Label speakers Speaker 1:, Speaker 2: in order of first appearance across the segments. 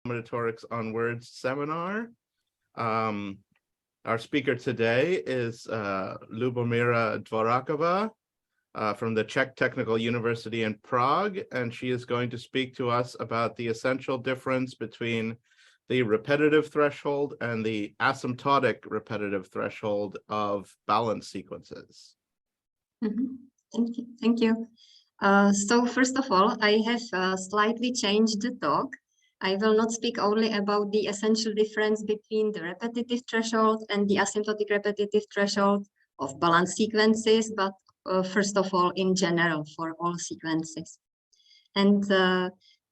Speaker 1: Combinatorics on Words seminar. Our speaker today is Lubomíra Dvořáková from the Czech Technical University in Prague, and she is going to speak to us about the essential difference between the repetitive threshold and the asymptotic repetitive threshold of balance sequences.
Speaker 2: Thank you. So first of all, I have slightly changed the talk. I will not speak only about the essential difference between the repetitive threshold and the asymptotic repetitive threshold of balance sequences, but first of all, in general, for all sequences. And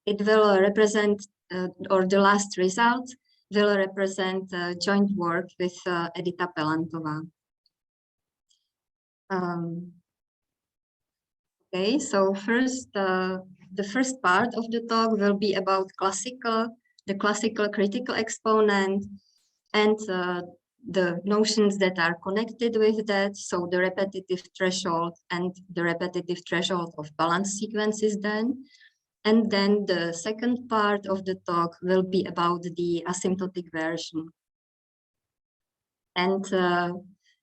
Speaker 2: it will represent, or the last result will represent joint work with Edita Pelantová. Okay, so first, the first part of the talk will be about the classical critical exponent and the notions that are connected with that. So the repetitive threshold and the repetitive threshold of balance sequences then. And then the second part of the talk will be about the asymptotic version. And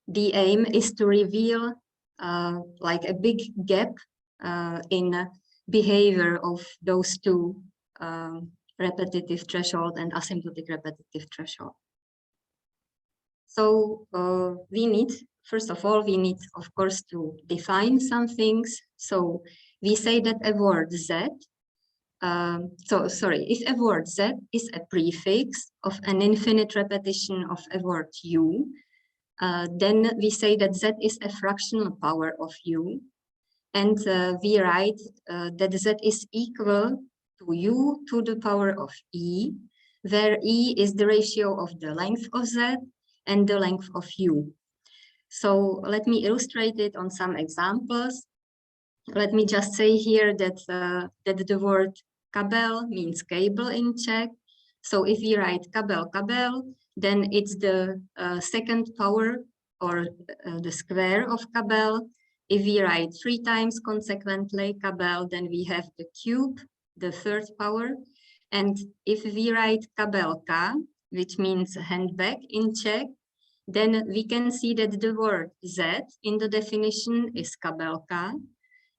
Speaker 2: the aim is to reveal like a big gap in behavior of those two repetitive threshold and asymptotic repetitive threshold. So we need, first of all, of course, to define some things. So we say that a word Z, if a word Z is a prefix of an infinite repetition of a word U, then we say that Z is a fractional power of U. And we write that Z is equal to U to the power of E, where E is the ratio of the length of Z and the length of U. So let me illustrate it on some examples. Let me just say here that, that the word kabel means cable in Czech. So if we write kabel, then it's the second power or the square of kabel. If we write 3 times consequently kabel, then we have the cube, the third power. And if we write kabelka, which means handbag in Czech, then we can see that the word Z in the definition is kabelka,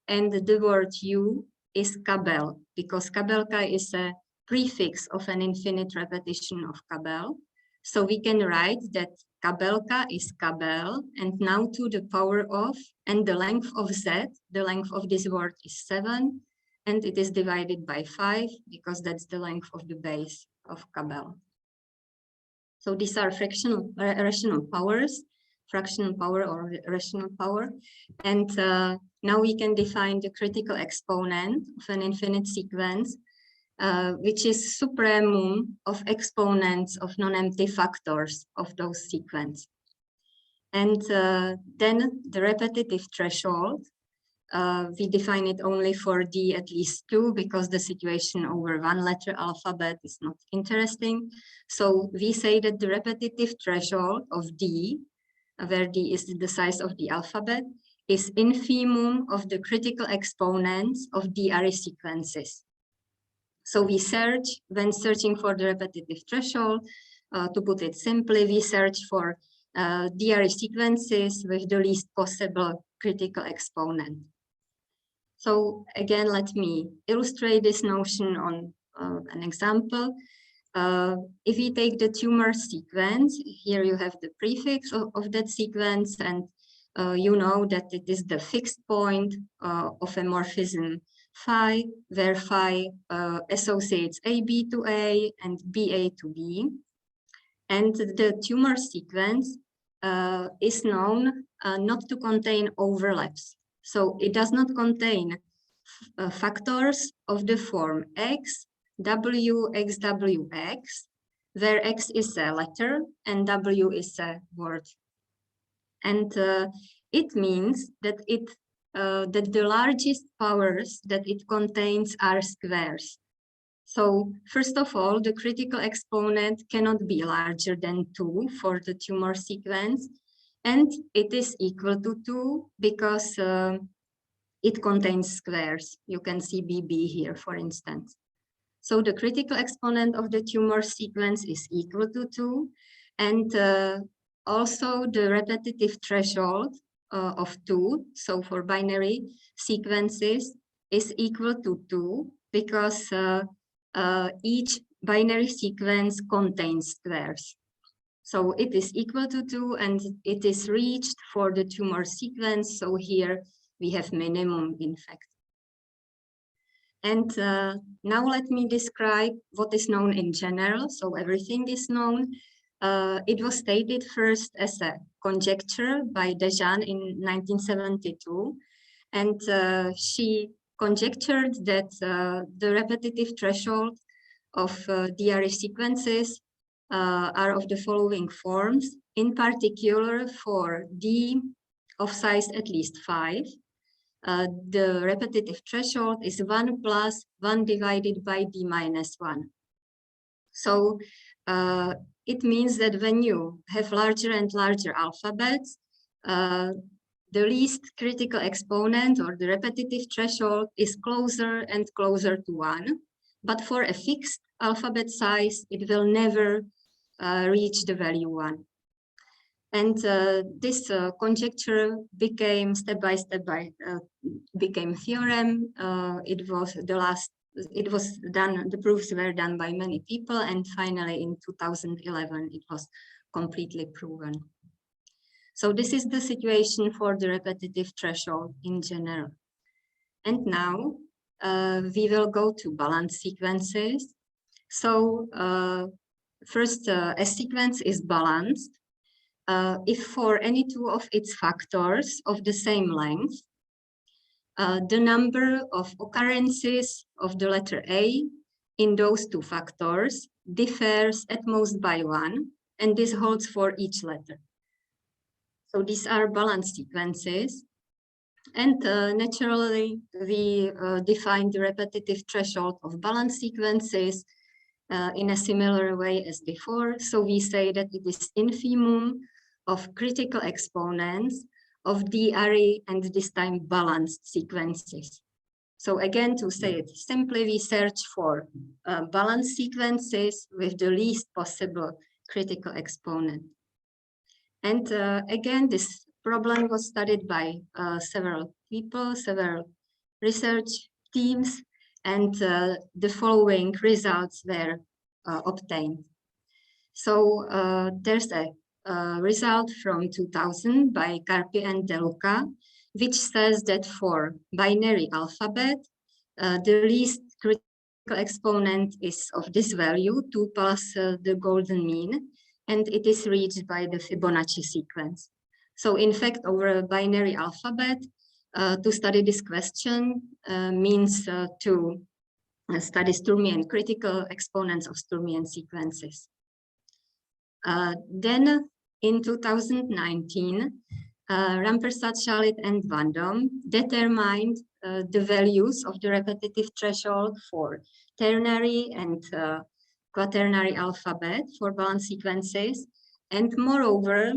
Speaker 2: and the word U is kabel, because kabelka is a prefix of an infinite repetition of kabel. So we can write that kabelka is kabel, and now to the power of, and the length of Z, the length of this word is 7, and it is divided by 5, because that's the length of the base of kabel. So these are rational powers, fractional power or rational power. And now we can define the critical exponent of an infinite sequence, which is supremum of exponents of non-empty factors of those sequences. And then the repetitive threshold, we define it only for D at least 2, because the situation over 1-letter alphabet is not interesting. So we say that the repetitive threshold of D, where D is the size of the alphabet, is infimum of the critical exponents of DRE sequences. So we search, when searching for the repetitive threshold, to put it simply, we search for DRE sequences with the least possible critical exponent. So again, let me illustrate this notion on an example. If we take the tumor sequence, here you have the prefix of that sequence, and you know that it is the fixed point of a morphism phi, where phi associates AB to A and BA to B. And the tumor sequence is known not to contain overlaps. So it does not contain factors of the form X, W, X, W, X, where X is a letter and W is a word. And it means that that the largest powers that it contains are squares. So first of all, the critical exponent cannot be larger than 2 for the tumor sequence, and it is equal to 2 because it contains squares. You can see BB here, for instance. So the critical exponent of the tumor sequence is equal to 2, and also the repetitive threshold of 2, so for binary sequences, is equal to 2, because each binary sequence contains squares. So it is equal to 2, and it is reached for the tumor sequence. So here we have minimum, in fact. And now let me describe what is known in general. So everything is known. It was stated first as a conjecture by Dejean in 1972. And she conjectured that the repetitive threshold of DRE sequences are of the following forms. In particular, for D of size at least 5, the repetitive threshold is 1 plus 1 divided by D minus 1. So it means that when you have larger and larger alphabets, the least critical exponent or the repetitive threshold is closer and closer to 1. But for a fixed alphabet size, it will never reach the value 1. And this conjecture became step by step became theorem. It was done, the proofs were done by many people, and finally in 2011 it was completely proven. So this is the situation for the repetitive threshold in general. And now we will go to balance sequences. So first, a sequence is balanced if for any two of its factors of the same length, the number of occurrences of the letter A in those two factors differs at most by 1, and this holds for each letter. So these are balanced sequences, and naturally we define the repetitive threshold of balanced sequences in a similar way as before. So we say that it is infimum of critical exponents of DRE and this time balanced sequences. So again, to say it simply, we search for balanced sequences with the least possible critical exponent. And again, this problem was studied by several people, several research teams, and the following results were obtained. So there's a result from 2000 by Carpi and De Luca, which says that for binary alphabet, the least critical exponent is of this value, 2 plus the golden mean, and it is reached by the Fibonacci sequence. So in fact, over a binary alphabet, to study this question means to study Sturmian critical exponents of Sturmian sequences. Then in 2019, Rampersad, Shalit, and Van Dom determined the values of the repetitive threshold for ternary and quaternary alphabet for balanced sequences. And moreover,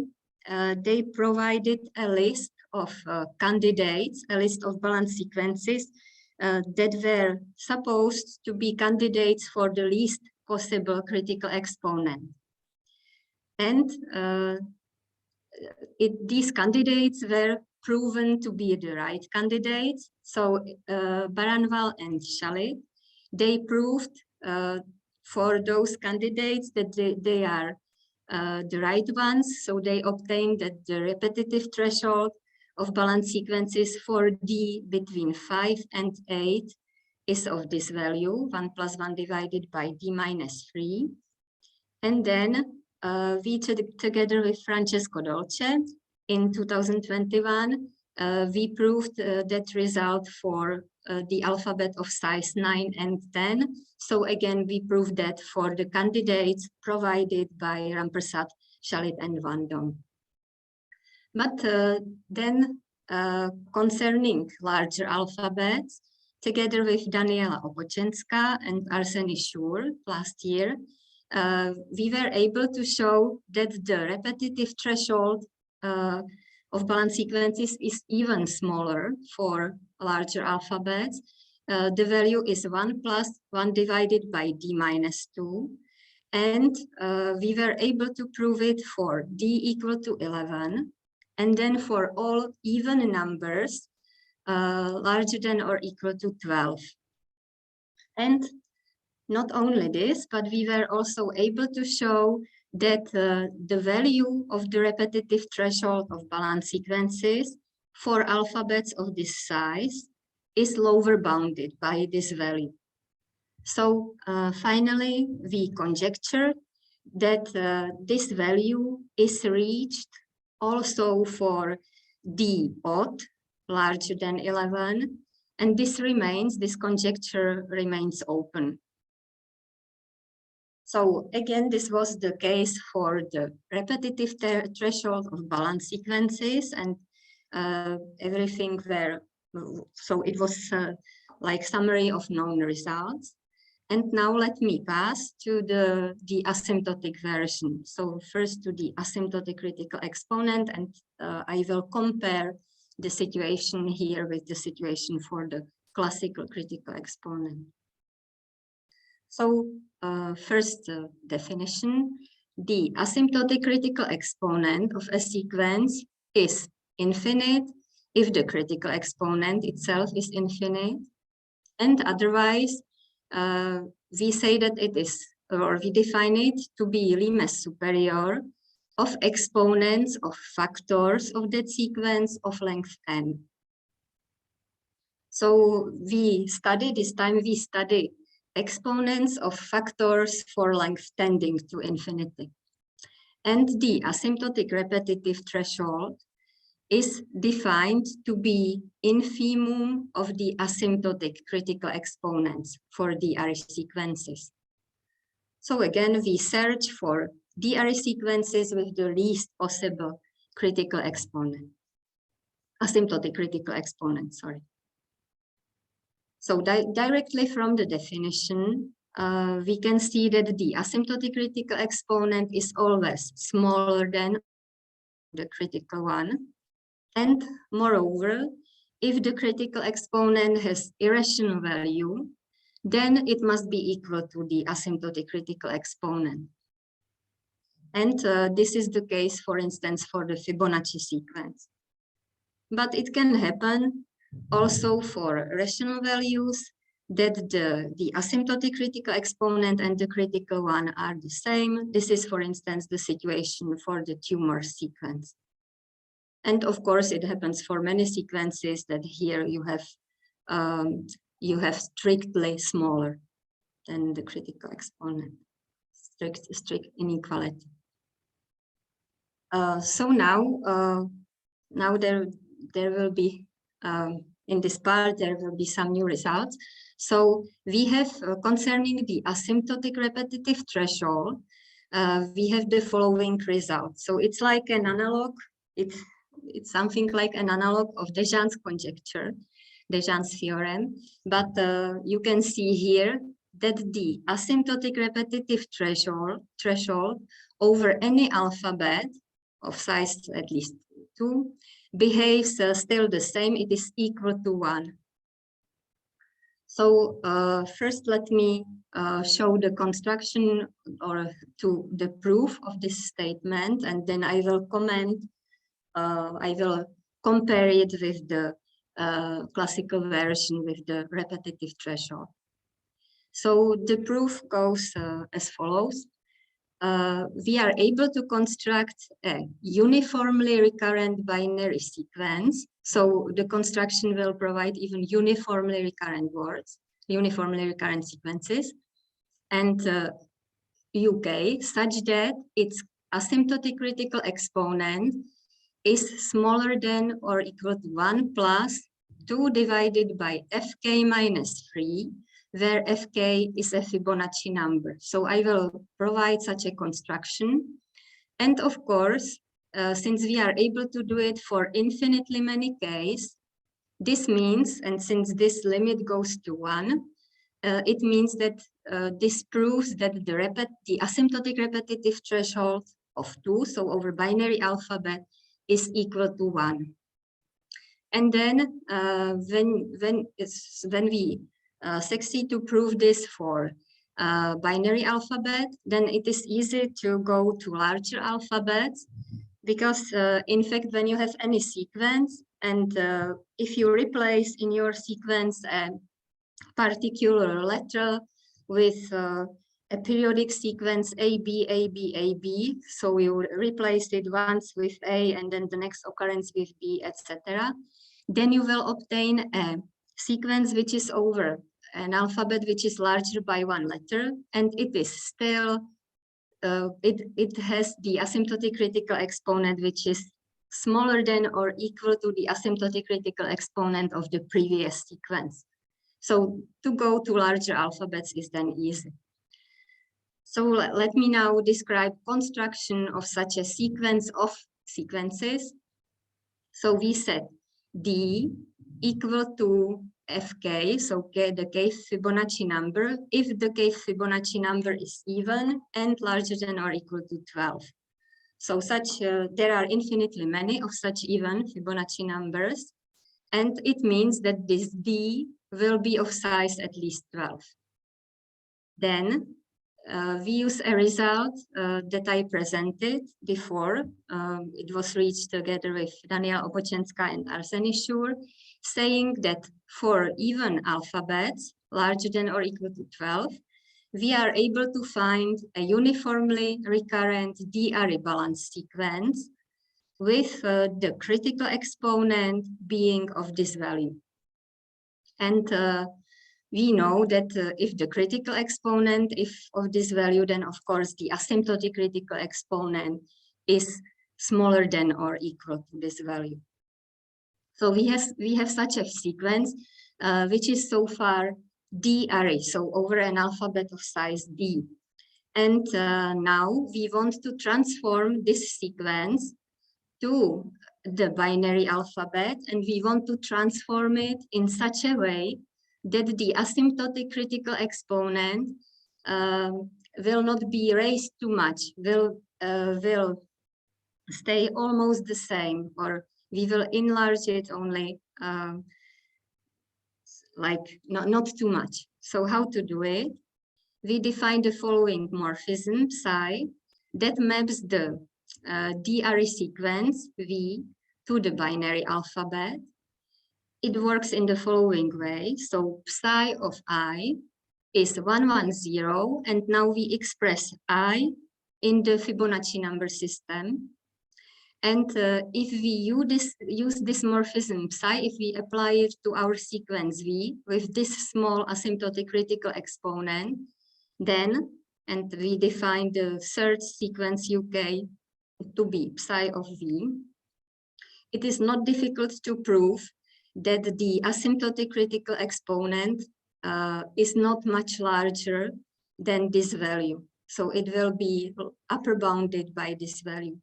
Speaker 2: they provided a list of candidates, a list of balanced sequences that were supposed to be candidates for the least possible critical exponent. And these candidates were proven to be the right candidates. So Baranval and Shalit, they proved for those candidates that they are the right ones. So they obtained that the repetitive threshold of balanced sequences for D between 5 and 8 is of this value, 1 plus 1 divided by D minus 3. And then we, together with Francesco Dolce, in 2021, we proved that result for the alphabet of size 9 and 10. So again, we proved that for the candidates provided by Rampersad, Shalit, and Van Dom. But then concerning larger alphabets, together with Daniela Opochenska and Arseny Shur last year, we were able to show that the repetitive threshold of balanced sequences is even smaller for larger alphabets. the value is 1 plus 1 divided by d minus 2. And we were able to prove it for d equal to 11. And then for all even numbers larger than or equal to 12. And not only this, but we were also able to show that the value of the repetitive threshold of balanced sequences for alphabets of this size is lower bounded by this value. So finally, we conjectured that this value is reached also for d odd larger than 11, and this conjecture remains open. So again, this was the case for the repetitive threshold of balanced sequences, and everything there. So it was like summary of known results. And now let me pass to the asymptotic version. So first to the asymptotic critical exponent, and I will compare the situation here with the situation for the classical critical exponent. So first definition, the asymptotic critical exponent of a sequence is infinite if the critical exponent itself is infinite, and otherwise we say that it is, or we define it to be Limes superior of exponents of factors of that sequence of length n. So we study exponents of factors for length tending to infinity. And the asymptotic repetitive threshold is defined to be infimum of the asymptotic critical exponents for DRE sequences. So again, we search for DRE sequences with the least possible critical exponent, asymptotic critical exponent, sorry. So directly from the definition, we can see that the asymptotic critical exponent is always smaller than the critical one. And moreover, if the critical exponent has irrational value, then it must be equal to the asymptotic critical exponent. And this is the case, for instance, for the Fibonacci sequence. But it can happen also for rational values that the asymptotic critical exponent and the critical one are the same. This is, for instance, the situation for the tumor sequence. And of course, it happens for many sequences that here you have strictly smaller than the critical exponent, strict inequality. So now there will be in this part there will be some new results. So we have concerning the asymptotic repetitive threshold, we have the following results. So it's like an analog. It's something like an analog of Desjans' conjecture, Desjans' theorem, but you can see here that the asymptotic repetitive threshold over any alphabet of size at least 2 behaves still the same. It is equal to 1. So first let me show the construction or to the proof of this statement, and then I will comment. I will compare it with the classical version with the repetitive threshold. So the proof goes as follows. We are able to construct a uniformly recurrent binary sequence. So the construction will provide even uniformly recurrent words, uniformly recurrent sequences, and UK such that its asymptotic critical exponent is smaller than or equal to 1 plus 2 divided by fk minus 3, where fk is a Fibonacci number. So I will provide such a construction. And of course, since we are able to do it for infinitely many cases, this means, and since this limit goes to 1, it means that this proves that the asymptotic repetitive threshold of 2, so over binary alphabet, is equal to 1. And then when we sexy to prove this for binary alphabet, then it is easy to go to larger alphabets, because in fact, when you have any sequence, and if you replace in your sequence a particular letter with a periodic sequence A, B, A, B, A, B, so you replace it once with A and then the next occurrence with B, etc., then you will obtain a sequence which is over an alphabet which is larger by one letter, and it is still, it has the asymptotic critical exponent which is smaller than or equal to the asymptotic critical exponent of the previous sequence. So to go to larger alphabets is then easy. So let me now describe construction of such a sequence of sequences. So we set D equal to Fk, so K, the kth Fibonacci number, if the kth Fibonacci number is even and larger than or equal to 12. So there are infinitely many of such even Fibonacci numbers, and it means that this D will be of size at least 12. Then we use a result that I presented before. It was reached together with Daniela Obochenska and Arseny Shur, saying that for even alphabets larger than or equal to 12, we are able to find a uniformly recurrent d-array balance sequence with the critical exponent being of this value. And we know that if the critical exponent is of this value, then of course the asymptotic critical exponent is smaller than or equal to this value. So we have such a sequence which is so far d-array, so over an alphabet of size d. And now we want to transform this sequence to the binary alphabet, and we want to transform it in such a way that the asymptotic critical exponent will not be raised too much, will stay almost the same, or we will enlarge it only like not too much. So how to do it? We define the following morphism psi that maps the d-array sequence V to the binary alphabet. It works in the following way. So psi of I is 110, and now we express I in the Fibonacci number system. And if we use this morphism psi, if we apply it to our sequence V with this small asymptotic critical exponent, then, and we define the third sequence UK to be psi of V, it is not difficult to prove that the asymptotic critical exponent is not much larger than this value. So it will be upper bounded by this value.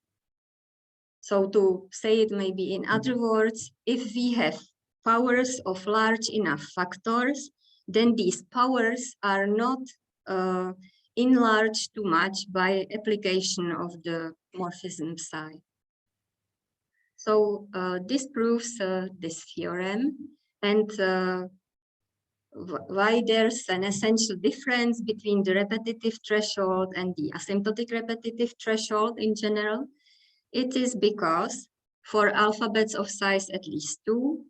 Speaker 2: So to say it maybe in other words, if we have powers of large enough factors, then these powers are not enlarged too much by application of the morphism psi. So this proves this theorem, and why there's an essential difference between the repetitive threshold and the asymptotic repetitive threshold in general. It is because for alphabets of size at least 2,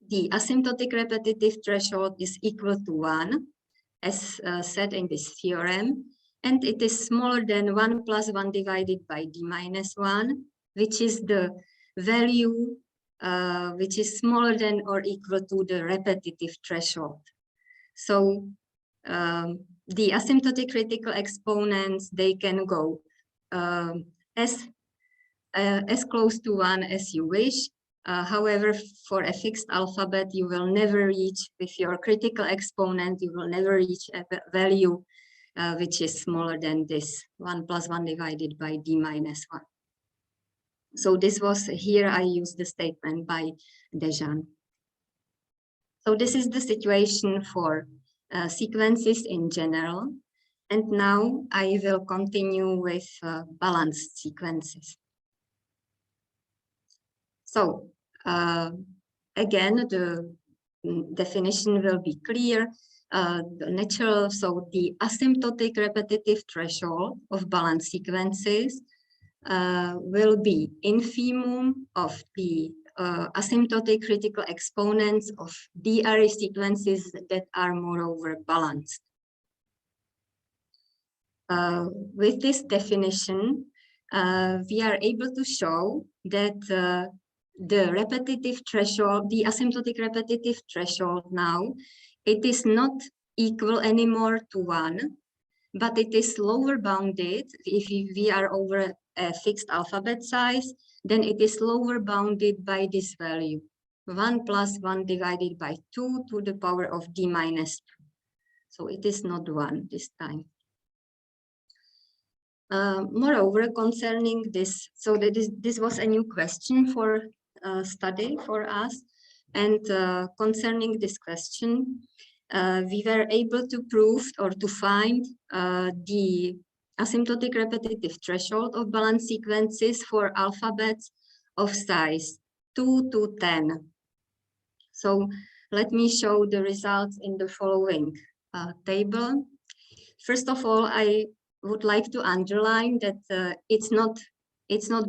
Speaker 2: the asymptotic repetitive threshold is equal to 1, as said in this theorem, and it is smaller than 1 plus 1 divided by d minus 1, which is the value which is smaller than or equal to the repetitive threshold. So the asymptotic critical exponents, they can go as close to 1 as you wish. However, for a fixed alphabet, you will never reach, with your critical exponent, you will never reach a value which is smaller than this 1 plus 1 divided by d minus 1. So this was, here I used the statement by Dejan. So this is the situation for sequences in general. And now I will continue with balanced sequences. So again, the definition will be clear. The natural, so the asymptotic repetitive threshold of balanced sequences will be infimum of the asymptotic critical exponents of DRE sequences that are moreover balanced. With this definition, we are able to show that the repetitive threshold, the asymptotic repetitive threshold now, it is not equal anymore to 1, but it is lower bounded. If we are over a fixed alphabet size, then it is lower bounded by this value, 1 plus 1 divided by 2 to the power of d minus 2. So it is not 1 this time. Moreover, concerning this, so that this was a new question for study for us, and concerning this question, we were able to prove or to find the asymptotic repetitive threshold of balanced sequences for alphabets of size 2 to 10. So let me show the results in the following table. First of all, I would like to underline that it's not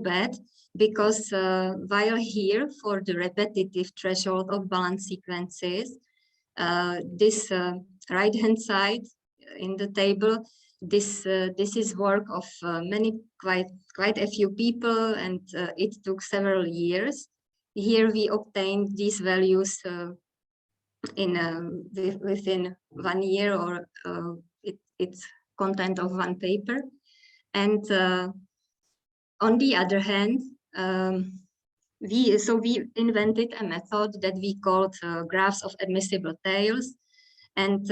Speaker 2: bad, because while here for the repetitive threshold of balanced sequences, this right hand side in the table, this is work of quite a few people, and it took several years. Here we obtained these values within 1 year, or it's content of one paper. And on the other hand, we invented a method that we called graphs of admissible tails, and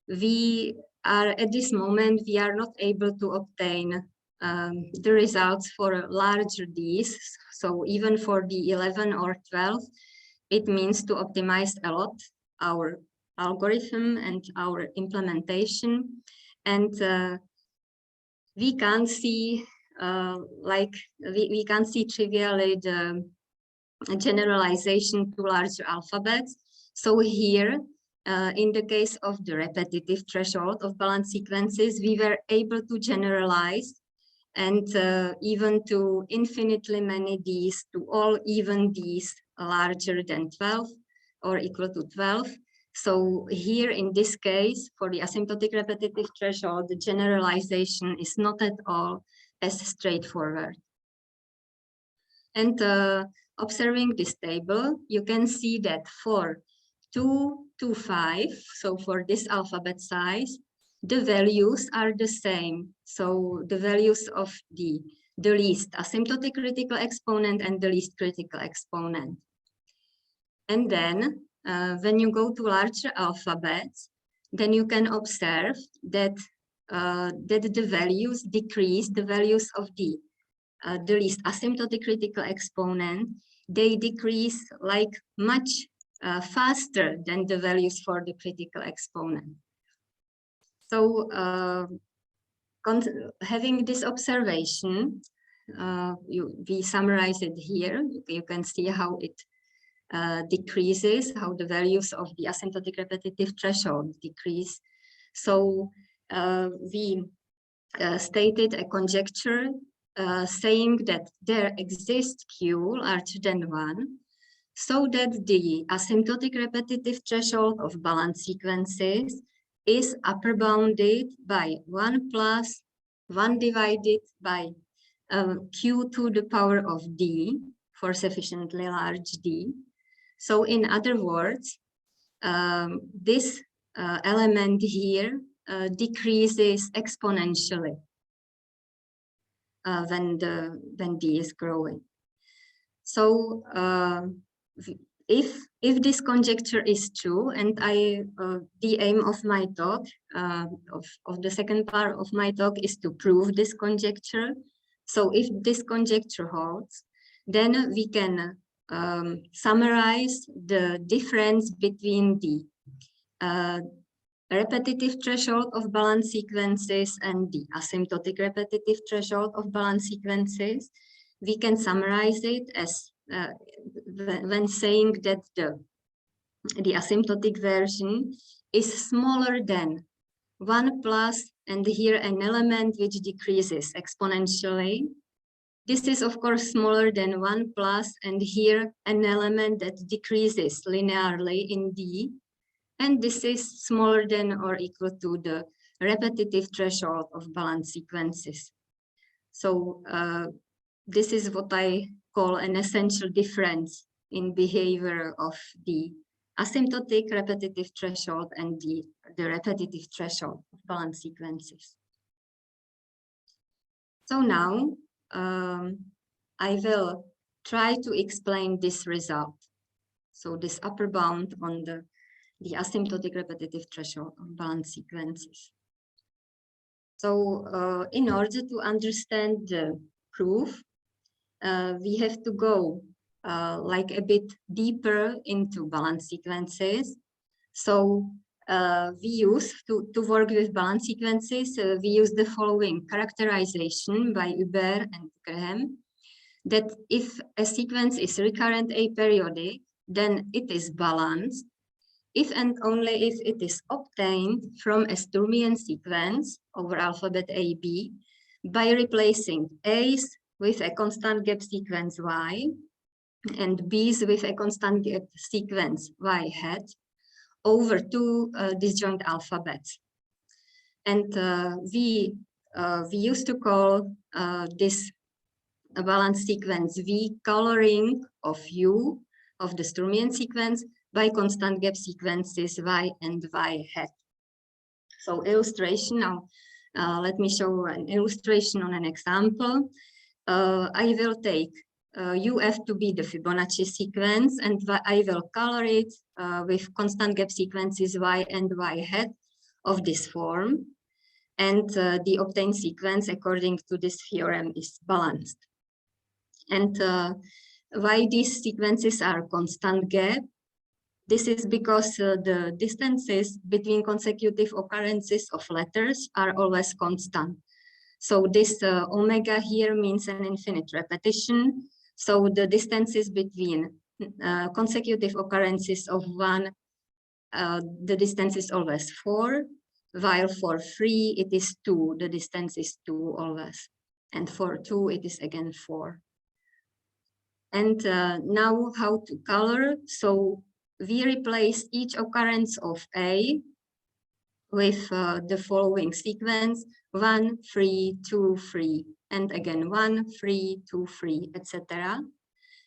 Speaker 2: we are at this moment we are not able to obtain the results for larger Ds. So even for the 11 or 12, it means to optimize a lot our algorithm and our implementation, and we can't see we can't see trivially the generalization to larger alphabets. So here, in the case of the repetitive threshold of balanced sequences, we were able to generalize and even to infinitely many Ds, to all even Ds larger than 12 or equal to 12. So here in this case, for the asymptotic repetitive threshold, the generalization is not at all as straightforward. And observing this table, you can see that for 2 to 5, so for this alphabet size, the values are the same. So the values of the least asymptotic critical exponent and the least critical exponent. And then when you go to larger alphabets, then you can observe that the values decrease, the values of the least asymptotic critical exponent, they decrease like much faster than the values for the critical exponent. So having this observation, we summarize it here. You can see how it decreases, how the values of the asymptotic repetitive threshold decrease. So we stated a conjecture saying that there exists Q larger than 1, so that the asymptotic repetitive threshold of balanced sequences is upper bounded by 1 plus 1 divided by Q to the power of D for sufficiently large D. So in other words, this element here decreases exponentially when D is growing. So if this conjecture is true, and the aim of my talk, of the second part of my talk, is to prove this conjecture. So if this conjecture holds, then we can summarize the difference between the repetitive threshold of balanced sequences and the asymptotic repetitive threshold of balanced sequences. We can summarize it as when saying that the the asymptotic version, is smaller than 1 plus, and here an element which decreases exponentially. This is of course smaller than 1 plus, and here an element that decreases linearly in D. And this is smaller than or equal to the repetitive threshold of balanced sequences. So this is what I call an essential difference in behavior of the asymptotic repetitive threshold and the repetitive threshold of balanced sequences. So now I will try to explain this result. So this upper bound on the asymptotic repetitive threshold of balanced sequences. So in order to understand the proof, we have to go like a bit deeper into balanced sequences. So we use to work with balanced sequences, we use the following characterization by Hubert and Graham, that if a sequence is recurrent aperiodic, then it is balanced if and only if it is obtained from a Sturmian sequence over alphabet AB by replacing A's with a constant gap sequence Y and B's with a constant gap sequence Y hat over two disjoint alphabets. And we used to call this balanced sequence V coloring of U of the Sturmian sequence by constant gap sequences Y and Y hat. So illustration now, let me show an illustration on an example. I will take UF to be the Fibonacci sequence, and I will color it with constant gap sequences Y and Y hat of this form. And the obtained sequence according to this theorem is balanced. And why these sequences are constant gap? This is because the distances between consecutive occurrences of letters are always constant. So this omega here means an infinite repetition. So the distances between consecutive occurrences of one, the distance is always 4, while for 3 it is 2, the distance is 2 always. And for 2 it is again 4. And now how to color? So we replace each occurrence of A with the following sequence: 1, 3, 2, 3, and again 1, 3, 2, 3, etc.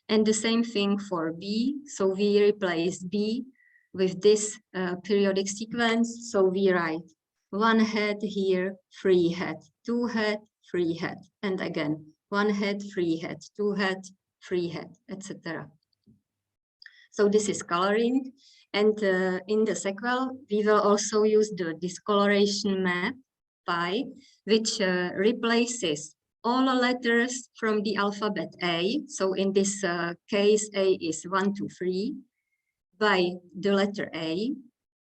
Speaker 2: And the same thing for B. So we replace B with this periodic sequence. So we write 1 hat here, 3 hat, 2 hat, 3 hat, and again 1 hat, 3 hat, 2 hat, 3 hat, etc. So this is coloring. And in the sequel, we will also use the discoloration map pi, which replaces all letters from the alphabet A. So in this case, A is 1, 2, 3 by the letter A,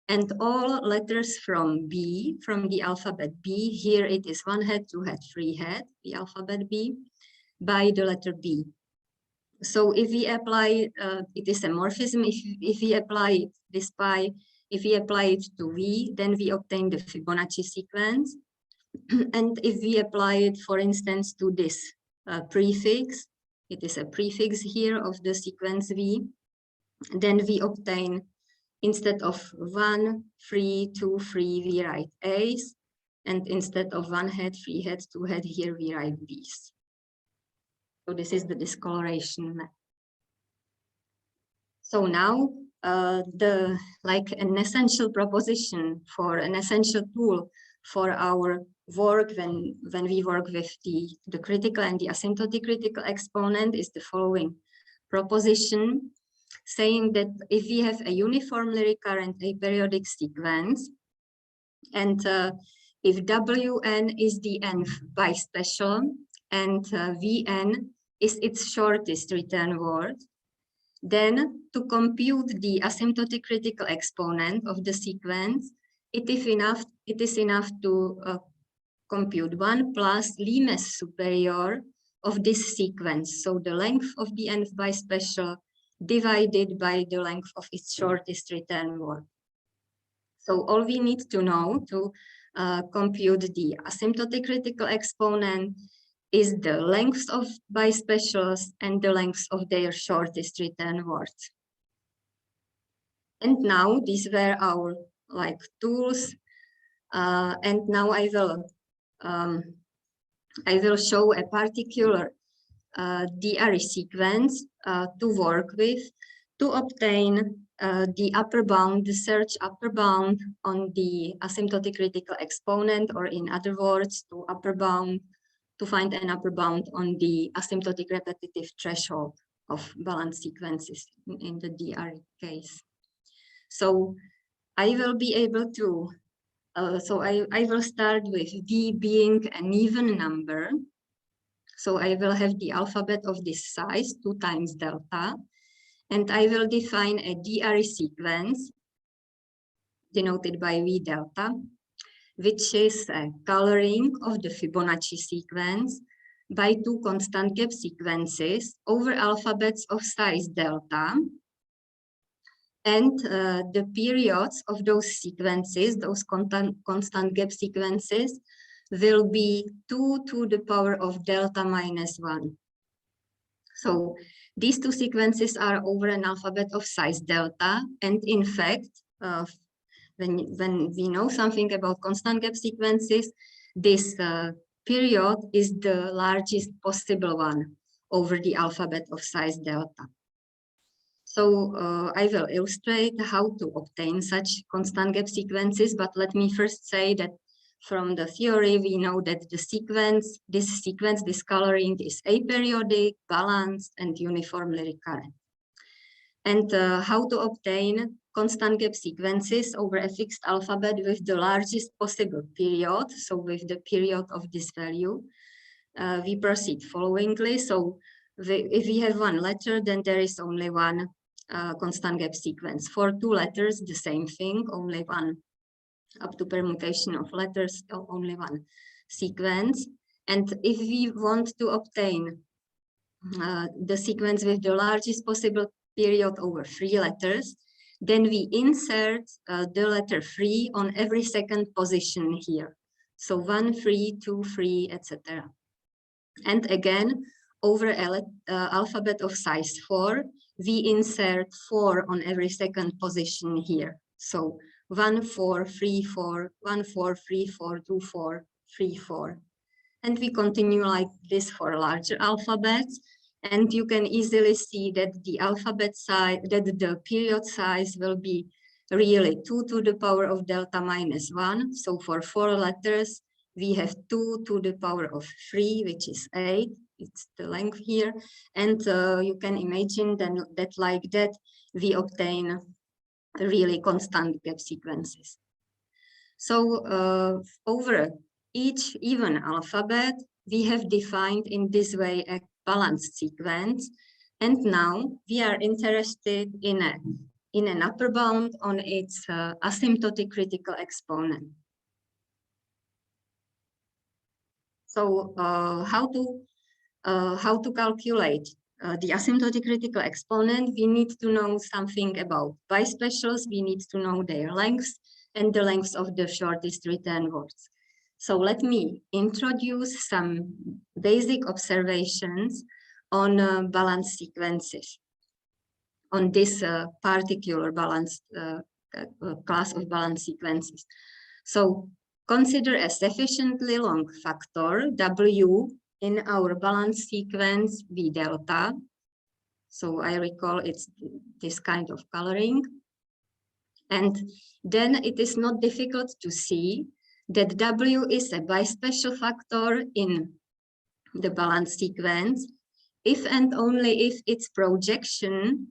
Speaker 2: and all letters from B, from the alphabet B. Here it is 1 hat, 2 hat, 3 hat, the alphabet B, by the letter B. So if we apply, it is a morphism, if we apply this pi, if we apply it to V, then we obtain the Fibonacci sequence. And if we apply it, for instance, to this prefix, it is a prefix here of the sequence V, then we obtain, instead of 1, 3, 2, 3, we write A's, and instead of 1 hat, 3 hat, 2 hat, here we write B's. So this is the discoloration map. So now like an essential proposition for an essential tool for our work when we work with the critical and the asymptotic critical exponent is the following proposition, saying that if we have a uniformly recurrent aperiodic sequence, and if Wn is the nth bispecial and Vn is its shortest return word, then to compute the asymptotic critical exponent of the sequence, it is enough to compute 1 plus limes superior of this sequence. So the length of the nth bispecial divided by the length of its shortest return word. So all we need to know to compute the asymptotic critical exponent is the length of bispecials and the length of their shortest return words. And now these were our tools. And now I will show a particular DRE sequence to work with to obtain the upper bound, the search upper bound on the asymptotic critical exponent, or in other words, to find an upper bound on the asymptotic repetitive threshold of balanced sequences in the DRE case. So I will be able to, I will start with V being an even number. So I will have the alphabet of this size, 2 times delta, and I will define a DRE sequence denoted by V delta, which is a coloring of the Fibonacci sequence by 2 constant gap sequences over alphabets of size delta. And the periods of those sequences, those constant gap sequences, will be 2 to the power of delta minus 1. So these 2 sequences are over an alphabet of size delta. And in fact, when we know something about constant gap sequences, this period is the largest possible one over the alphabet of size delta. So I will illustrate how to obtain such constant gap sequences, but let me first say that from the theory, we know that this coloring is aperiodic, balanced, and uniformly recurrent. And how to obtain constant gap sequences over a fixed alphabet with the largest possible period, so with the period of this value, we proceed followingly. So if we have 1 letter, then there is only 1 constant gap sequence. For 2 letters, the same thing, only 1, up to permutation of letters, only 1 sequence. And if we want to obtain the sequence with the largest possible period over 3 letters, then we insert the letter 3 on every second position here. So 1, 3, 2, 3, etc. And again, over an alphabet of size 4, we insert 4 on every second position here. So 1, 4, 3, 4, 1, 4, 3, 4, 2, 4, 3, 4. And we continue like this for larger alphabets. And you can easily see that the alphabet size, that the period size will be really 2 to the power of delta minus 1. So for 4 letters, we have 2 to the power of 3, which is 8. It's the length here. And you can imagine then that like that, we obtain really constant gap sequences. So over each even alphabet, we have defined in this way a balanced sequence. And now we are interested in an upper bound on its asymptotic critical exponent. So how to calculate the asymptotic critical exponent? We need to know something about bispecials. We need to know their lengths and the lengths of the shortest return words. So let me introduce some basic observations on balanced sequences, on this particular balanced class of balanced sequences. So consider a sufficiently long factor W in our balanced sequence V delta. So I recall it's this kind of coloring. And then it is not difficult to see that W is a bispecial factor in the balanced sequence if and only if its projection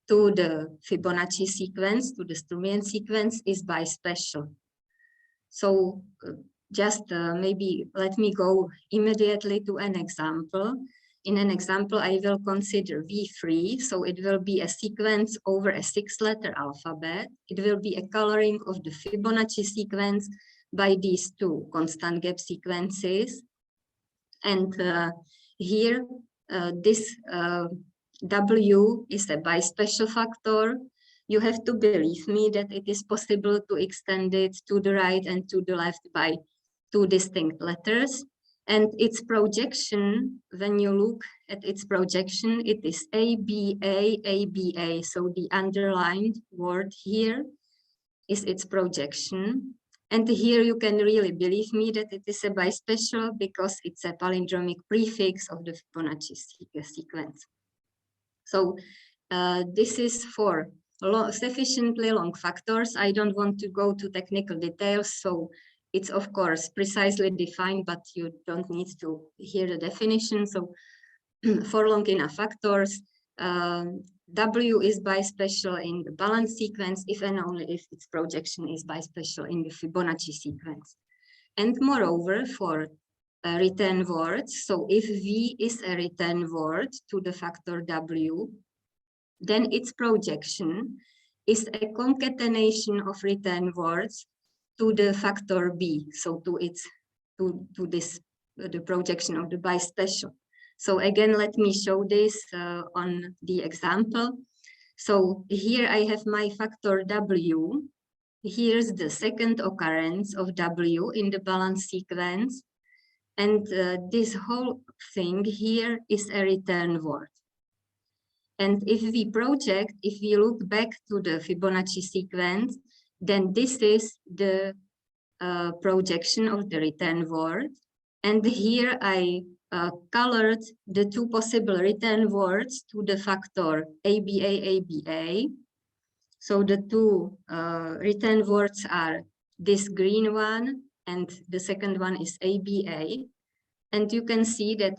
Speaker 2: to the Fibonacci sequence, to the Sturmian sequence, is bispecial. So just maybe let me go immediately to an example. In an example, I will consider V3, so it will be a sequence over a 6-letter alphabet. It will be a coloring of the Fibonacci sequence by these 2 constant gap sequences. And here, this W is a bispecial factor. You have to believe me that it is possible to extend it to the right and to the left by 2 distinct letters. And its projection, when you look at its projection, it is ABA, ABA. So the underlined word here is its projection. And here you can really believe me that it is a bispecial because it's a palindromic prefix of the Fibonacci sequence. So this is for sufficiently long factors. I don't want to go to technical details, so it's of course precisely defined, but you don't need to hear the definition. So for long enough factors, W is bispecial in the balance sequence if and only if its projection is bispecial in the Fibonacci sequence. And moreover, for return words, so if V is a return word to the factor W, then its projection is a concatenation of return words to the factor B, so to the projection of the bispecial. So again, let me show this on the example. So here I have my factor W. Here's the second occurrence of W in the balance sequence. And this whole thing here is a return word. And if we project, if we look back to the Fibonacci sequence, then this is the projection of the return word. And here I colored the 2 possible return words to the factor ABA, ABA. So the 2 return words are this green one, and the second one is ABA. And you can see that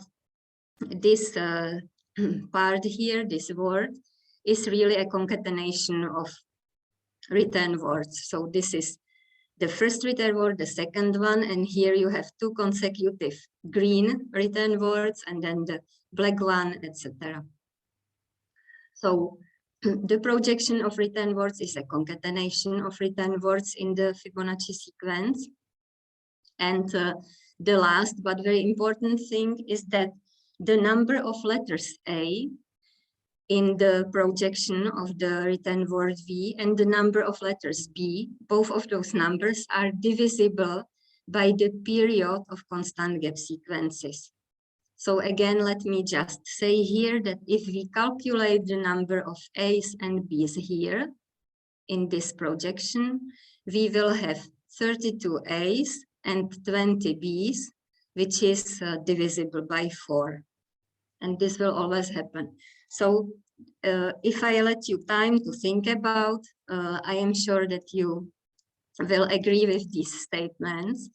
Speaker 2: this part here, this word, is really a concatenation of return words. So this is the first return word, the second one, and here you have 2 consecutive green return words and then the black one, etc. So the projection of return words is a concatenation of return words in the Fibonacci sequence. And the last but very important thing is that the number of letters A in the projection of the return word V and the number of letters B, both of those numbers are divisible by the period of constant gap sequences. So again, let me just say here that if we calculate the number of A's and B's here in this projection, we will have 32 A's and 20 B's, which is divisible by 4. And this will always happen. So if I let you time to think about, I am sure that you will agree with these statements.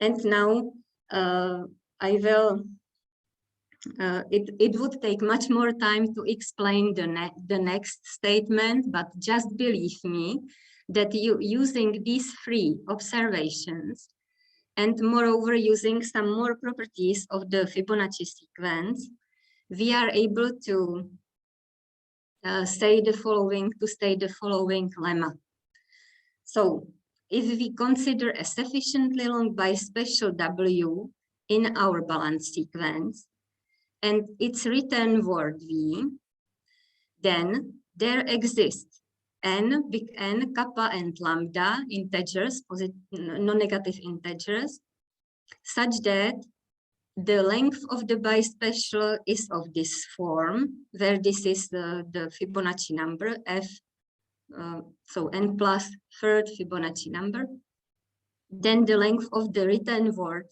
Speaker 2: And now it would take much more time to explain the next statement, but just believe me that using these 3 observations and moreover using some more properties of the Fibonacci sequence, we are able to state the following lemma. So if we consider a sufficiently long bispecial W in our balance sequence and its return word V, then there exists n, big N, kappa and lambda integers, non-negative integers, such that the length of the bispecial is of this form, where this is the Fibonacci number, f, so n plus 3rd Fibonacci number. Then the length of the return word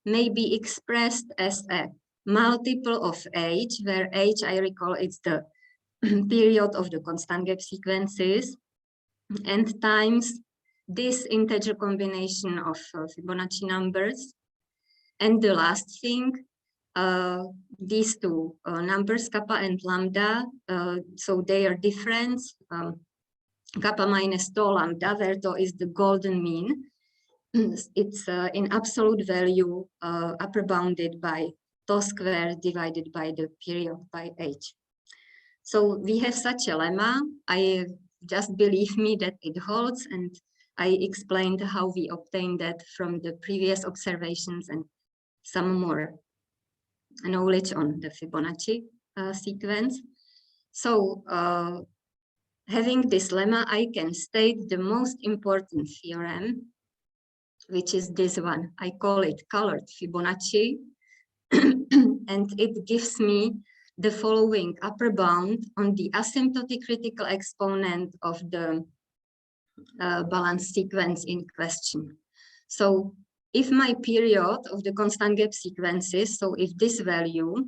Speaker 2: may be expressed as a multiple of h, where h, I recall, it's the period of the constant gap sequences, and times this integer combination of Fibonacci numbers. And the last thing, these 2 numbers, kappa and lambda, so they are different. Kappa minus tau lambda, where tau is the golden mean. It's in absolute value upper bounded by tau squared divided by the period by h. So we have such a lemma. I just believe me that it holds, and I explained how we obtained that from the previous observations and some more knowledge on the Fibonacci sequence. So having this lemma, I can state the most important theorem, which is this one. I call it colored Fibonacci, and it gives me the following upper bound on the asymptotic critical exponent of the balanced sequence in question. So if my period of the constant gap sequences, so if this value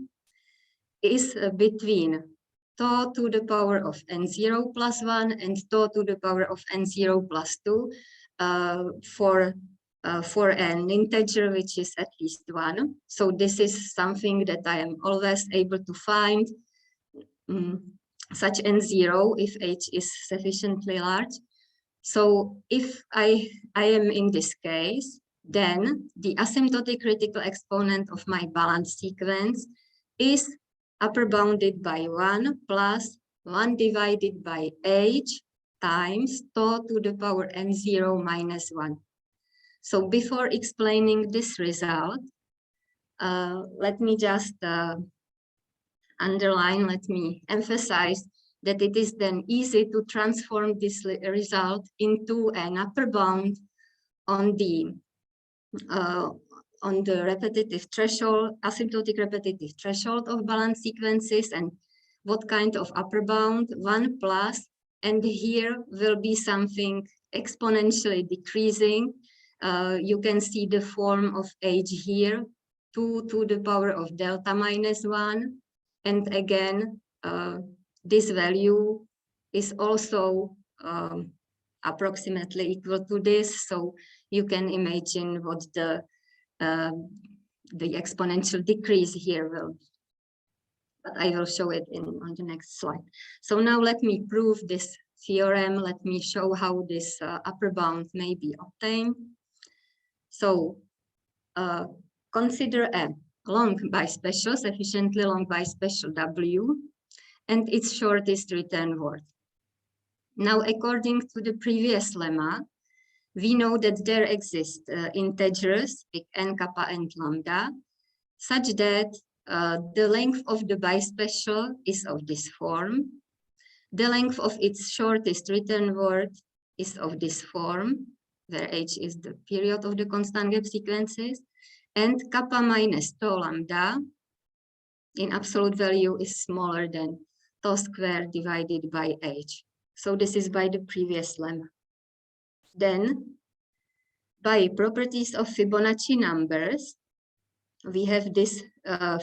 Speaker 2: is between tau to the power of n0 plus 1 and tau to the power of n0 plus 2 for an integer which is at least 1. So this is something that I am always able to find such n0 if h is sufficiently large. So if I am in this case, then the asymptotic critical exponent of my balanced sequence is upper bounded by 1 plus 1 divided by h times tau to the power n0 minus 1. So before explaining this result, let me just underline, let me emphasize that it is then easy to transform this result into an upper bound on the repetitive threshold, asymptotic repetitive threshold of balanced sequences, and what kind of upper bound, 1 plus, and here will be something exponentially decreasing. You can see the form of h here, 2 to the power of delta minus 1, and again, this value is also approximately equal to this, so you can imagine what the exponential decrease here will be. But I will show it on the next slide. So now let me prove this theorem. Let me show how this upper bound may be obtained. So consider a long bispecial, sufficiently long bispecial W, and its shortest return word. Now, according to the previous lemma, we know that there exist integers, big N, kappa, and lambda, such that the length of the bispecial is of this form. The length of its shortest return word is of this form, where h is the period of the constant gap sequences, and kappa minus tau lambda in absolute value is smaller than tau squared divided by h. So this is by the previous lemma. Then, by properties of Fibonacci numbers, we have this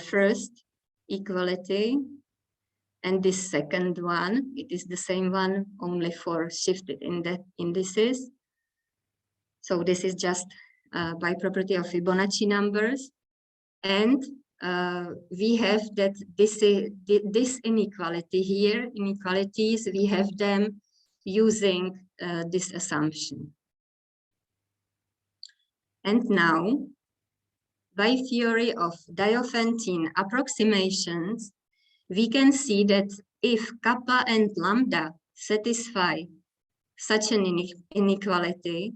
Speaker 2: first equality and this second one. It is the same one, only for shifted indices. So this is just by property of Fibonacci numbers. And we have that this inequality here, inequalities, we have them using this assumption. And now, by theory of Diophantine approximations, we can see that if kappa and lambda satisfy such an inequality,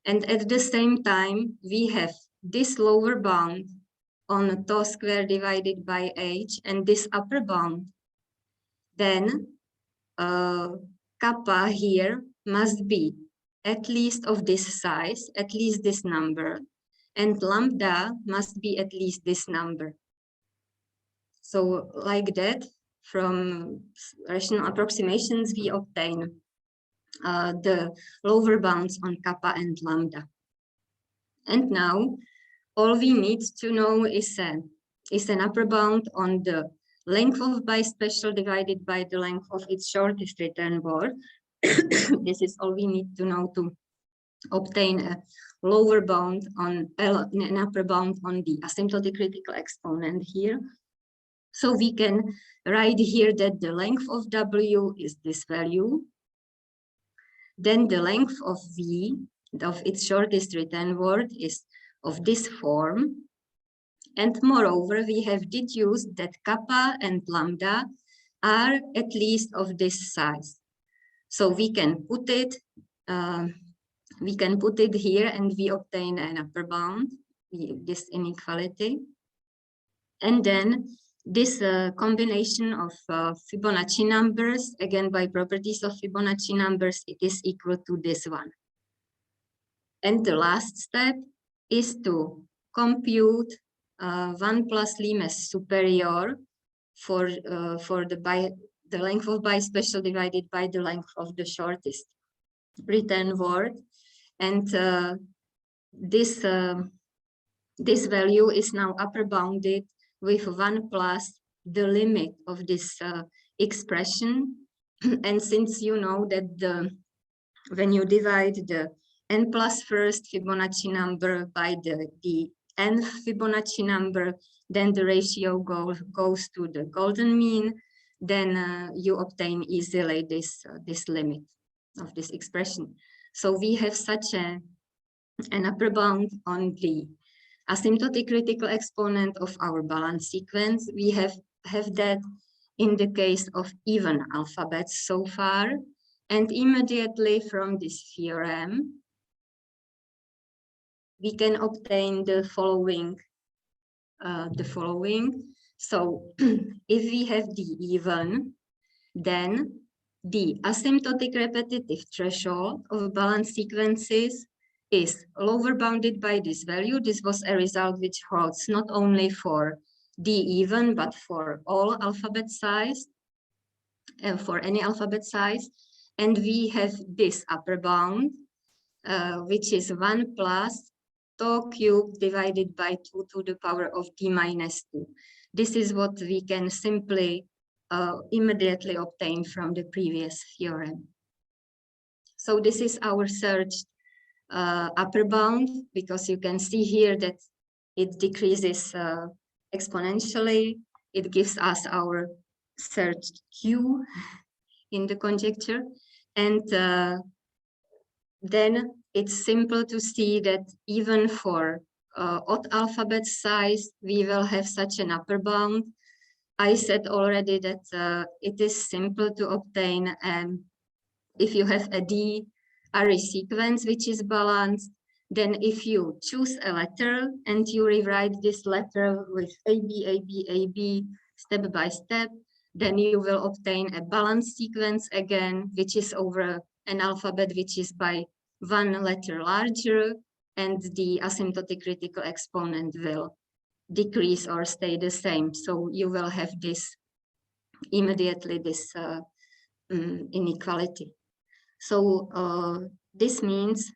Speaker 2: and at the same time, we have this lower bound on tau squared divided by h and this upper bound, then kappa here must be at least of this size, at least this number, and lambda must be at least this number. So like that, from rational approximations, we obtain the lower bounds on kappa and lambda. And now, all we need to know is an upper bound on the length of bispecial divided by the length of its shortest return word. This is all we need to know to obtain a lower bound on an upper bound on the asymptotic critical exponent here. So we can write here that the length of W is this value. Then the length of V, of its shortest return word, is of this form. And moreover, we have deduced that kappa and lambda are at least of this size. So we can put it here and we obtain an upper bound, this inequality. And then this combination of Fibonacci numbers, again by properties of Fibonacci numbers, it is equal to this one. And the last step is to compute 1 plus limes superior for the length of bispecial divided by the length of the shortest written word. And this value is now upper bounded with 1 plus the limit of this expression. And since you know that when you divide the n plus first Fibonacci number by the nth Fibonacci number, then the ratio goes to the golden mean, then you obtain easily this limit of this expression. So we have such an upper bound on the asymptotic critical exponent of our balance sequence. We have that in the case of even alphabets so far, and immediately from this theorem we can obtain the following. So if we have the even, then the asymptotic repetitive threshold of balance sequences is lower bounded by this value. This was a result which holds not only for the even, but for all alphabet size, for any alphabet size. And we have this upper bound, which is 1 plus tau cubed divided by 2 to the power of t minus 2. This is what we can simply immediately obtain from the previous theorem. So this is our searched upper bound, because you can see here that it decreases exponentially. It gives us our searched Q in the conjecture. And then it's simple to see that even for odd alphabet size, we will have such an upper bound. I said already that it is simple to obtain if you have a D-array sequence which is balanced. Then if you choose a letter and you rewrite this letter with AB, AB, AB, step by step, then you will obtain a balanced sequence again, which is over an alphabet which is by 1 letter larger, and the asymptotic critical exponent will decrease or stay the same. So you will have this immediately, this inequality. So this means,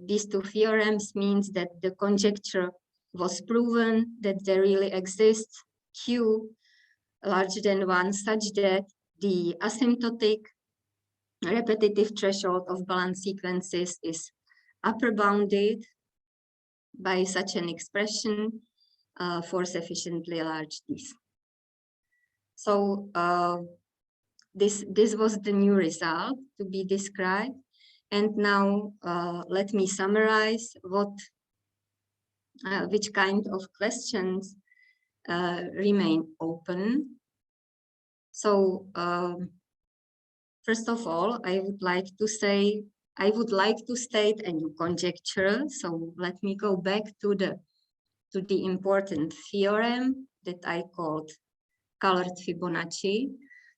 Speaker 2: these two theorems means that the conjecture was proven, that there really exists Q larger than 1 such that the asymptotic repetitive threshold of balance sequences is upper bounded by such an expression for sufficiently large D's. So this was the new result to be described. And now let me summarize which kind of questions remain open. So first of all, I would like to state a new conjecture. So let me go back to the important theorem that I called colored Fibonacci.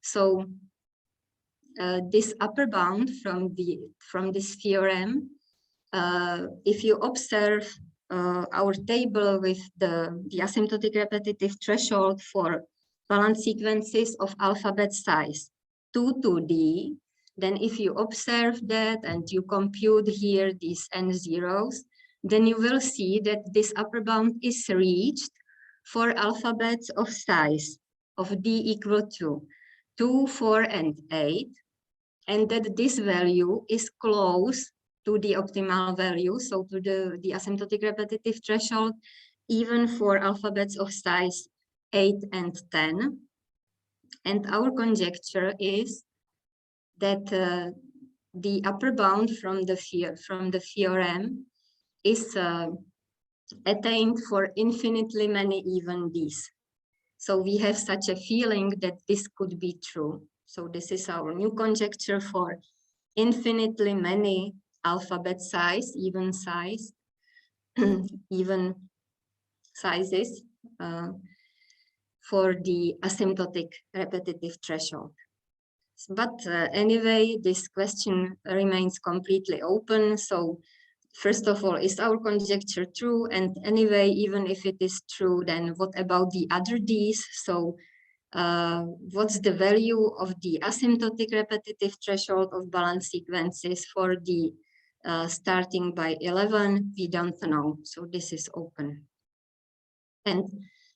Speaker 2: So this upper bound from this theorem, if you observe our table with the asymptotic repetitive threshold for balance sequences of alphabet size 2 to D, then if you observe that and you compute here these n zeros, then you will see that this upper bound is reached for alphabets of size of D equal to 2, 4, and 8, and that this value is close to the optimal value, so to the asymptotic repetitive threshold, even for alphabets of size 8 and 10. And our conjecture is that the upper bound from the theorem is attained for infinitely many even D's. So we have such a feeling that this could be true. So this is our new conjecture for infinitely many alphabet size, even size, even sizes for the asymptotic repetitive threshold. But anyway, this question remains completely open. So first of all, is our conjecture true? And anyway, even if it is true, then what about the other D's? So what's the value of the asymptotic repetitive threshold of balanced sequences for the starting by 11? We don't know. So this is open. And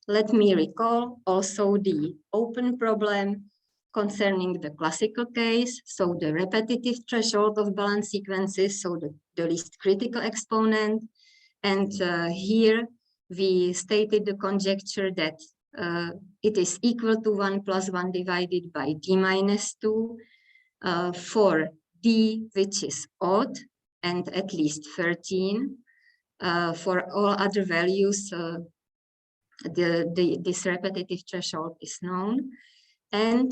Speaker 2: let me recall also the open problem concerning the classical case, so the repetitive threshold of balanced sequences, so the least critical exponent. And here we stated the conjecture that it is equal to 1 plus 1 divided by d minus 2 for d which is odd and at least 13. For all other values, this repetitive threshold is known. And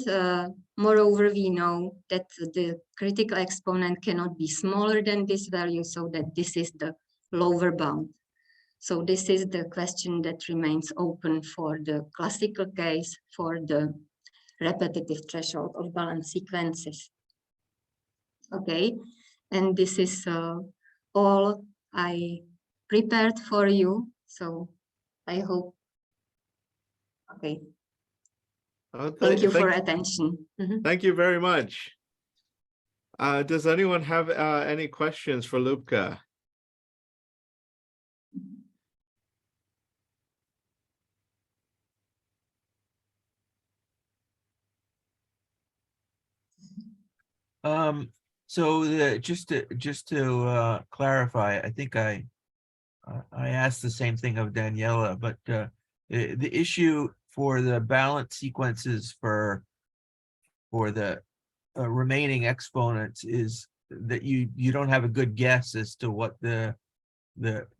Speaker 2: moreover, we know that the critical exponent cannot be smaller than this value, so that this is the lower bound. So this is the question that remains open for the classical case for the repetitive threshold of balanced sequences. Okay, and this is all I prepared for you. So I hope. Okay. Thank you for attention.
Speaker 1: Thank you very much. Does anyone have any questions for Lubka?
Speaker 3: So just to clarify, I think I asked the same thing of Daniela, but the issue for the balance sequences for the remaining exponents is that you don't have a good guess as to what the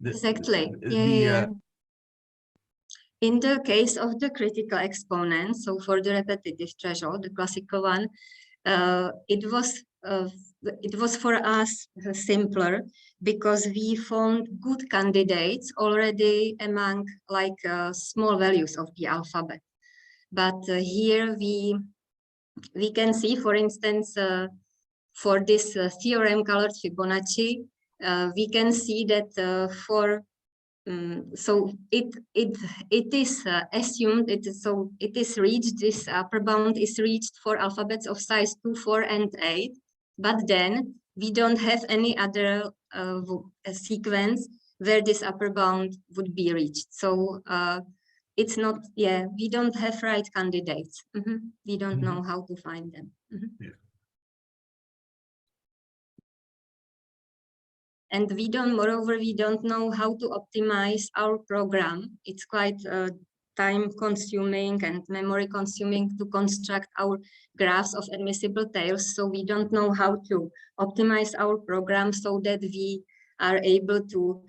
Speaker 2: exactly. In the case of the critical exponent, so for the repetitive threshold, the classical one, it was for us simpler because we found good candidates already among like small values of the alphabet. But here we can see, for instance, for this theorem colored Fibonacci, we can see that for so it is assumed it is reached, this upper bound is reached for alphabets of size 2, 4, and 8, but then we don't have any other sequence where this upper bound would be reached. So it's not, we don't have right candidates. We don't know how to find them. And moreover, we don't know how to optimize our program. It's quite time consuming and memory consuming to construct our graphs of admissible tails. So we don't know how to optimize our program so that we are able to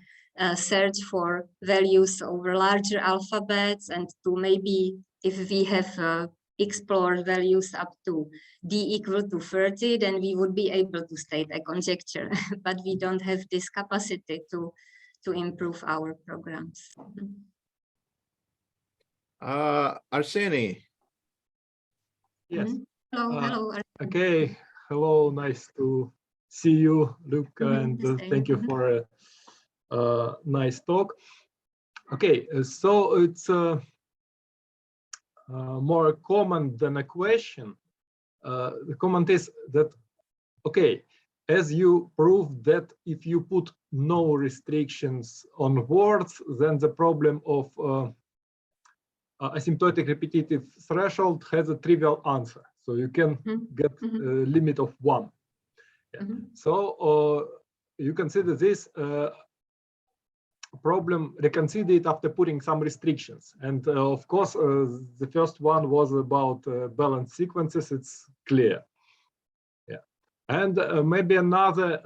Speaker 2: search for values over larger alphabets, and to maybe, if we have explore values up to d equal to 30, then we would be able to state a conjecture, but we don't have this capacity to improve our programs.
Speaker 1: Arseny.
Speaker 4: Yes.
Speaker 2: Hello.
Speaker 4: Okay. Hello. Nice to see you, Lubka, and thank you for a nice talk. Okay, so it's more comment than a question. The comment is that, okay, as you proved that if you put no restrictions on words, then the problem of asymptotic repetitive threshold has a trivial answer. So you can get a limit of 1. Yeah. So you consider this problem reconsidered after putting some restrictions. And of course, the first one was about balanced sequences. It's clear. Yeah. And maybe another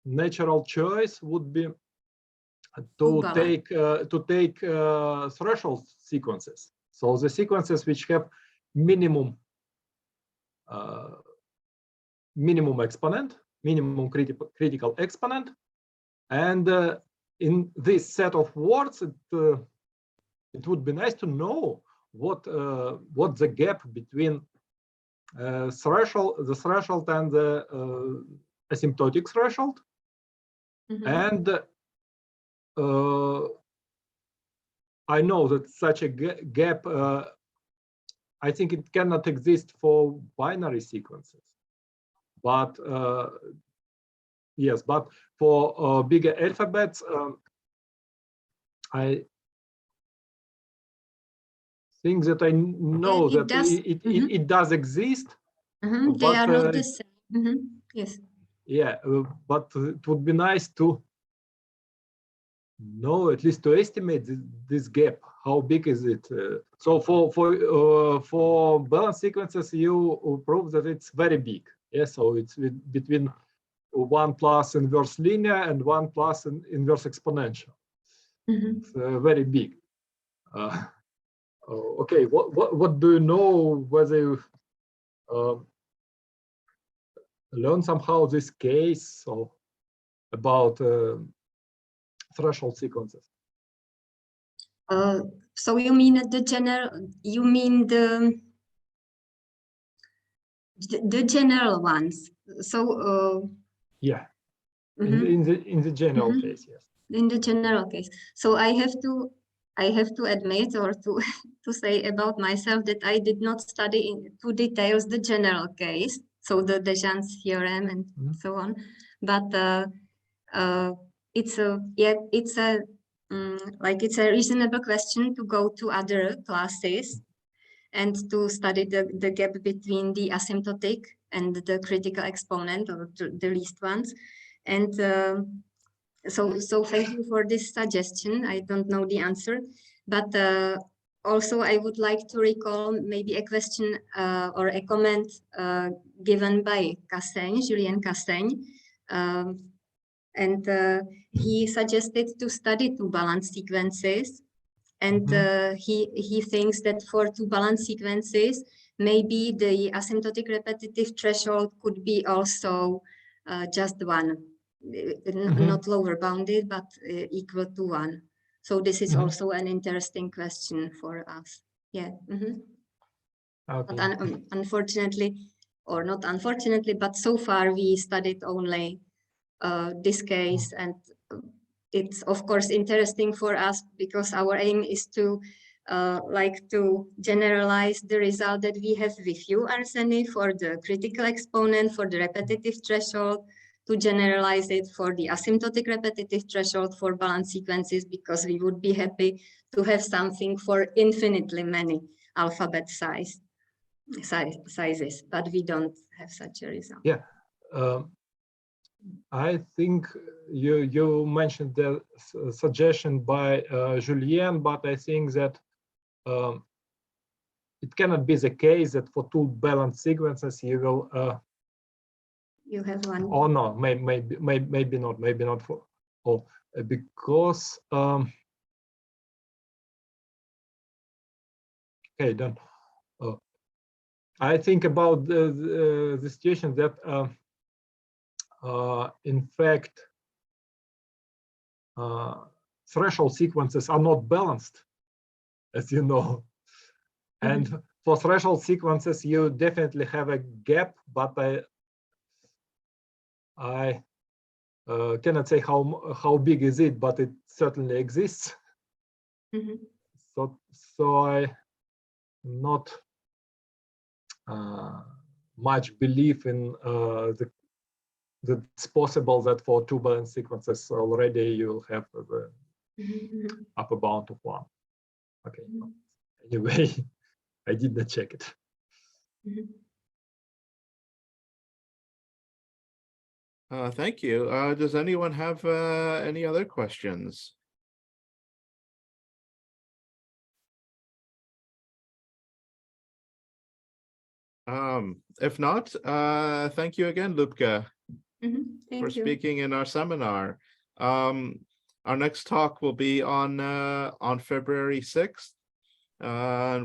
Speaker 4: natural choice would be to take threshold sequences. So the sequences which have minimum exponent, minimum critical exponent, and in this set of words, it would be nice to know what's the gap between the threshold and the asymptotic threshold, and I know that such a gap, I think it cannot exist for binary sequences, but yes, but for bigger alphabets, I think that I know that it does exist.
Speaker 2: They are not the same. Yes.
Speaker 4: Yeah, but it would be nice to know, at least to estimate this gap. How big is it? So for balanced sequences, you prove that it's very big. Yeah, so it's between 1 plus inverse linear and 1 plus inverse exponential. It's very big. Okay, what do you know, whether you learn somehow this case or about threshold sequences?
Speaker 2: So you mean the general? You mean the general ones? So
Speaker 4: yeah, in the general case, yes.
Speaker 2: In the general case, so I have to admit, or to say about myself, that I did not study into details the general case, so the Desjans theorem and so on. But it's a it's a reasonable question to go to other classes and to study the gap between the asymptotic and the critical exponent, or the least ones. And so thank you for this suggestion. I don't know the answer, but also I would like to recall maybe a question or a comment given by Julien Cassaigne. And he suggested to study two balanced sequences. And he thinks that for two balanced sequences, maybe the asymptotic repetitive threshold could be also just one. Not lower bounded, but equal to 1. So this is also an interesting question for us. Yeah.
Speaker 4: Okay.
Speaker 2: But unfortunately, or not unfortunately, but so far we studied only this case, and it's of course interesting for us because our aim is to to generalize the result that we have with you, Arseny, for the critical exponent, for the repetitive threshold, to generalize it for the asymptotic repetitive threshold for balanced sequences, because we would be happy to have something for infinitely many alphabet sizes, but we don't have such a result.
Speaker 4: Yeah, I think you mentioned the suggestion by Julien, but I think that it cannot be the case that for two balanced sequences you will
Speaker 2: you have one.
Speaker 4: Oh no, maybe not for because okay, then I think about the situation that in fact threshold sequences are not balanced, as you know. And for threshold sequences you definitely have a gap, but I cannot say how big is it, but it certainly exists. So I not much belief in that it's possible that for two balanced sequences already you'll have the upper bound of 1. Okay. Anyway, I did not check it.
Speaker 1: Thank you. Does anyone have any other questions? If not, thank you again, Lubka, for speaking in our seminar. Our next talk will be on February 6th.